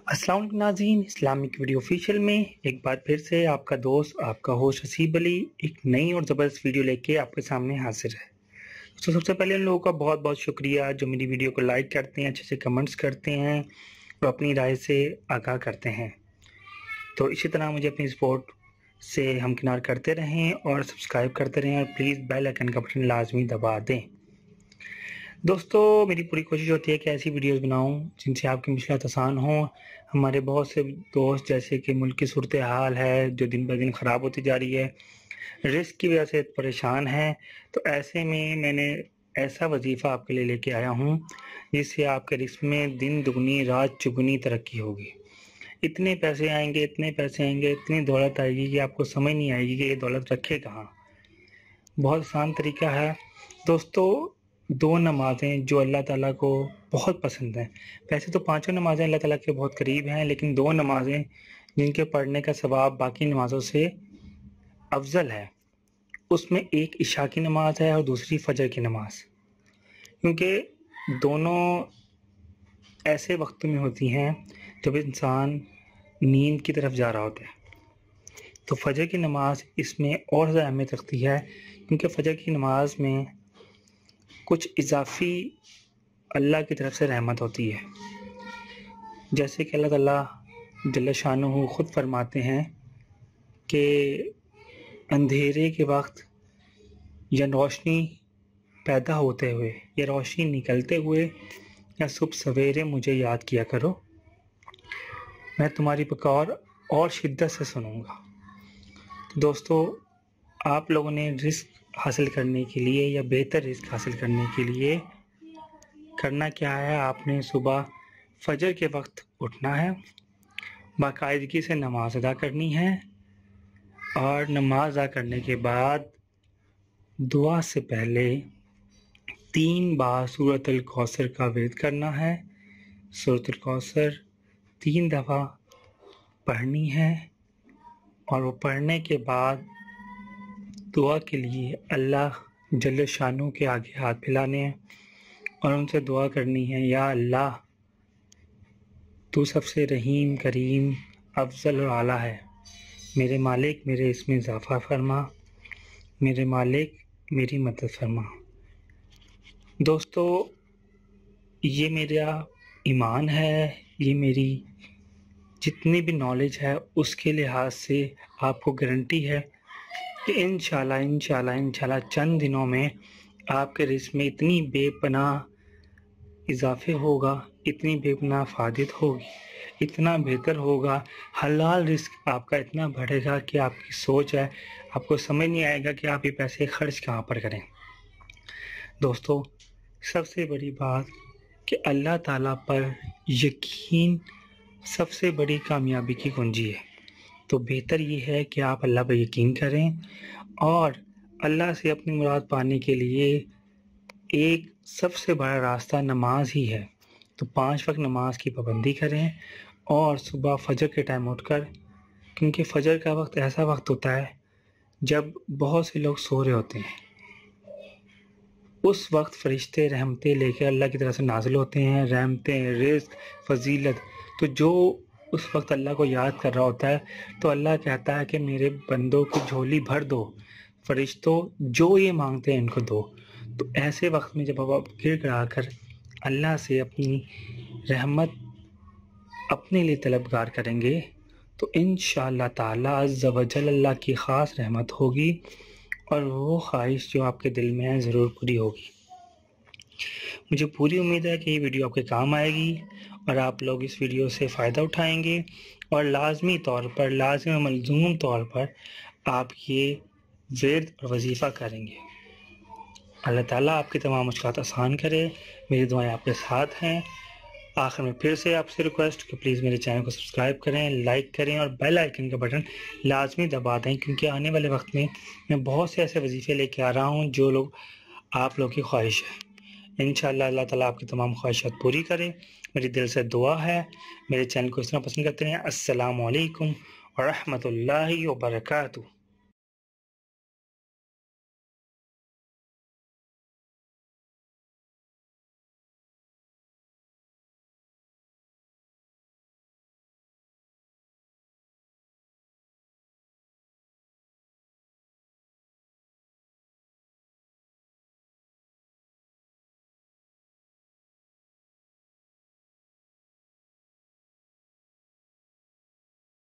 अस्सलाम वालेकुम नाज़रीन, इस्लामिक वीडियो ऑफिशियल में एक बार फिर से आपका दोस्त आपका होस्ट हसीब अली एक नई और ज़बरदस्त वीडियो लेके आपके सामने हाजिर है। तो सबसे पहले उन लोगों का बहुत बहुत शुक्रिया जो मेरी वीडियो को लाइक करते हैं, अच्छे से कमेंट्स करते हैं और अपनी राय से आगाह करते हैं। तो इसी तरह मुझे अपनी सपोर्ट से हमकिनार करते रहें और सब्सक्राइब करते रहें और प्लीज़ बेल आइकन का बटन लाजमी दबा दें। दोस्तों, मेरी पूरी कोशिश होती है कि ऐसी वीडियोस बनाऊं जिनसे आपकी मुश्किलात आसान हों। हमारे बहुत से दोस्त जैसे कि मुल्क की सूरत हाल है जो दिन ब दिन ख़राब होती जा रही है, रिस्क की वजह से परेशान हैं। तो ऐसे में मैंने ऐसा वजीफ़ा आपके लिए लेके आया हूं जिससे आपके रिस्क में दिन दुगनी रात चुगनी तरक्की होगी। इतने पैसे आएंगे, इतनी दौलत आएगी कि आपको समझ नहीं आएगी कि ये दौलत रखे कहाँ। बहुत आसान तरीका है दोस्तों। दो नमाज़ें जो अल्लाह ताला को बहुत पसंद हैं। वैसे तो पांचों नमाज़ें अल्लाह ताला के बहुत करीब हैं, लेकिन दो नमाज़ें जिनके पढ़ने का सवाब बाकी नमाज़ों से अफजल है, उसमें एक इशा की नमाज है और दूसरी फजर की नमाज। क्योंकि दोनों ऐसे वक्तों में होती हैं जब इंसान नींद की तरफ जा रहा होता है। तो फजर की नमाज इसमें और ज़्यादा अहमियत रखती है, क्योंकि फजर की नमाज में कुछ इजाफी अल्लाह की तरफ से रहमत होती है। जैसे कि अल्लाह ताला जल्ल शानुहु खुद फरमाते हैं कि अंधेरे के वक्त या रोशनी पैदा होते हुए या रोशनी निकलते हुए या सुबह सवेरे मुझे याद किया करो, मैं तुम्हारी पुकार और शिद्दत से सुनूंगा। तो दोस्तों, आप लोगों ने रिस्क हासिल करने के लिए या बेहतर रिस्क हासिल करने के लिए करना क्या है, आपने सुबह फजर के वक्त उठना है, बाकायदगी से नमाज अदा करनी है और नमाज अदा करने के बाद दुआ से पहले 3 बार सूरतुल कौसर का विर्द करना है। सूरतुल कौसर 3 दफ़ा पढ़नी है और वो पढ़ने के बाद दुआ के लिए अल्लाह जल्ल शानू के आगे हाथ फैलाने हैं और उनसे दुआ करनी है, या अल्लाह तू सबसे रहीम करीम अफजल और आला है, मेरे मालिक मेरे इसमें इजाफ़ा फरमा, मेरे मालिक मेरी मदद फरमा। दोस्तों, ये मेरा ईमान है, ये मेरी जितनी भी नॉलेज है उसके लिहाज से आपको गारंटी है कि इंशाल्लाह चंद दिनों में आपके रिस्क में इतनी बेपनाह इजाफे होगा, इतनी बेपनाह फायदत होगी, इतना बेहतर होगा, हलाल रिस्क आपका इतना बढ़ेगा कि आपकी सोच है, आपको समझ नहीं आएगा कि आप ये पैसे खर्च कहाँ पर करें। दोस्तों, सबसे बड़ी बात कि अल्लाह ताला पर यकीन सबसे बड़ी कामयाबी की कुंजी है। तो बेहतर ये है कि आप अल्लाह पर यकीन करें और अल्लाह से अपनी मुराद पाने के लिए एक सबसे बड़ा रास्ता नमाज ही है। तो 5 वक्त नमाज की पाबंदी करें और सुबह फजर के टाइम उठकर, क्योंकि फजर का वक्त ऐसा वक्त होता है जब बहुत से लोग सो रहे होते हैं, उस वक्त फरिश्ते रहमतें लेकर अल्लाह की तरफ से नाजिल होते हैं, रहमतें, रिज़्क, फजीलत। तो जो उस वक्त अल्लाह को याद कर रहा होता है तो अल्लाह कहता है कि मेरे बंदों की झोली भर दो, फरिश्तों जो ये मांगते हैं इनको दो। तो ऐसे वक्त में जब आप गिड़गिड़ा कर अल्लाह से अपनी रहमत अपने लिए तलबगार करेंगे तो इंशाअल्लाह ताला अज़्ज़ व जल अल्लाह की ख़ास रहमत होगी और वो ख्वाहिश जो आपके दिल में है ज़रूर पूरी होगी। मुझे पूरी उम्मीद है कि ये वीडियो आपके काम आएगी और आप लोग इस वीडियो से फ़ायदा उठाएंगे और लाजमी तौर पर, लाज़िम मलज़ूम तौर पर आप ये विर्द और वजीफ़ा करेंगे। अल्लाह ताला आपकी तमाम मुश्किलात आसान करे। मेरी दुआएं आपके साथ हैं। आखिर में फिर से आपसे रिक्वेस्ट कि प्लीज़ मेरे चैनल को सब्सक्राइब करें, लाइक करें और बेल आइकन का बटन लाजमी दबा दें, क्योंकि आने वाले वक्त में मैं बहुत से ऐसे वजीफ़े लेके आ रहा हूँ जो लोग आप लोग की ख्वाहिश है। इंशाअल्लाह अल्लाह ताला आपकी तमाम ख्वाहिशात पूरी करें, मेरी दिल से दुआ है। मेरे चैनल को इस तरह पसंद करते हैं। अस्सलामु अलैकुम व रहमतुल्लाहि व बरकातुहू।